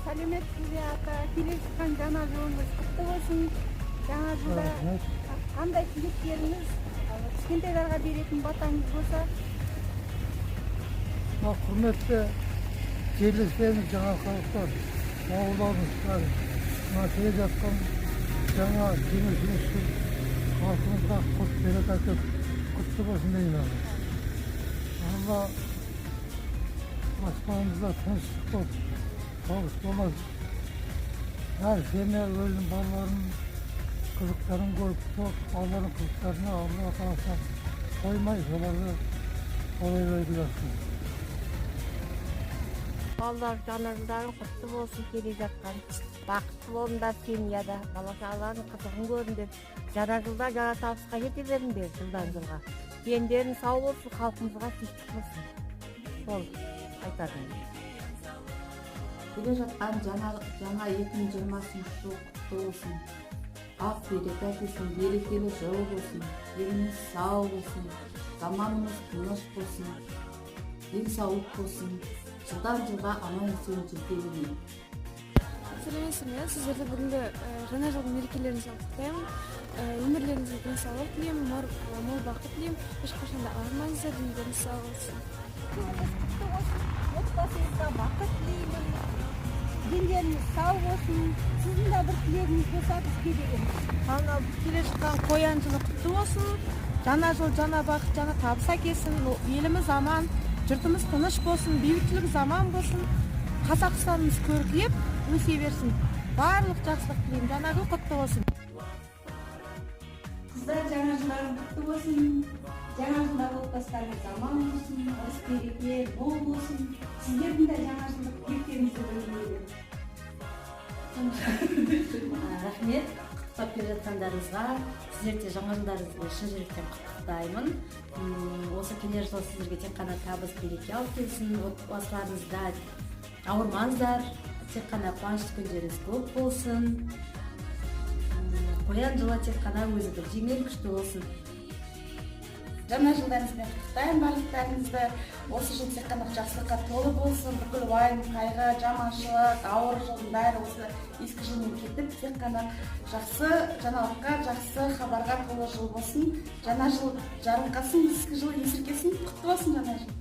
Сәлеметсіз ата, келе жатқан жаңа жылыңыз құтты болсын. Жаңа жылда қандай тілектеріңіз, кішкентайларға беретін батаңыз болса? Құрметті жерлестеріміз, жаңа халықтар, бауырларымыздар, келе жатқан жаңа 23 жыл халқымызға құт берекет құтты болсын деймін. Алла аспанымызда тыныштық болып, соғыс болмас. Әр семья өзінің балаларының қызықтарын көріп, балалардың қызықтарына Алла қаласа қоймай, соларды ойлай білесін. Балалар жаңа жылдары құтты болсын, келе жатқан. Бақытты болыңдар семьяда, бала-шағалардың қызығын көріңдер. Жаңа жылда жаңа табысқа жете беріңдер жылдан жылға. Дендерің сау болсын, халқымызға тиістік болсын. Сол айтарым. Келе жатқан жаңа 2020 жыл құтты болсын. Ақ береке әкелсін, берекелі жыл болсын. Еліміз сау болсын, заманымыз тыныш болсын, денсаулық болсын. Жылдан жылға аман есен жете берейін. Сәлеметсіздер, сіздерді бүгінгі жаңа жылдың мерекелеріңізбен құттықтаймын. Өмірлеріңізге денсаулық тілеймін, мол бақыт тілеймін. Ешқашанда ауырмаңыздар, дендеріңіз сау болсын. Құтты болсын, отбасыңызға бақыт тілеймін. Дендеріңіз сау болсын. Сіздің де бір тілегіңіз болса бізге деген. Ана келе жатқан қоян жылы құтты болсын. Жаңа жыл, жаңа бақыт, жаңа табыс әкелсін. Еліміз аман, жұртымыз тыныш болсын, бейбітшілік заман болсын. Қазақстанымыз көркейіп, өсе берсін. Барлық жақсылық тілеймін. Жаңа жыл құтты болсын. Қыздар, жаңа жылдарың құтты болсын. Жаңа жылдағы отбасыларыңыз аман болсын, ырыс береке мол болсын. Сіздердің де жаңа жылдық тілектеріңізді білдірейін. Рахмет, құттықтап келе жатқандарыңызға. Сіздерде жаңа жылдарыңызды шын жүректен құттықтаймын. Осы келер жыл сіздерге тек қана табыс береке алып келсін. Отбасыларыңызда ауырмаңыздар, тек қана қуанышты күндеріңіз көп болсын. Қоян жылы тек қана өзі бір жеңіл күшті болсын. Жаңа жылдарыңызбен құттықтаймын барлықтарыңызды. Осы жыл тек қана жақсылыққа толы болсын. Бүкіл уайым, қайғы, жаманшылық, ауыр жылдың бәрі осы ескі жылмен кетіп, тек қана жақсы жаңалыққа, жақсы хабарға толы жыл болсын. Жаңа жыл жарылқасын, ескі жыл есіркесін. Құтты болсын жаңа жыл.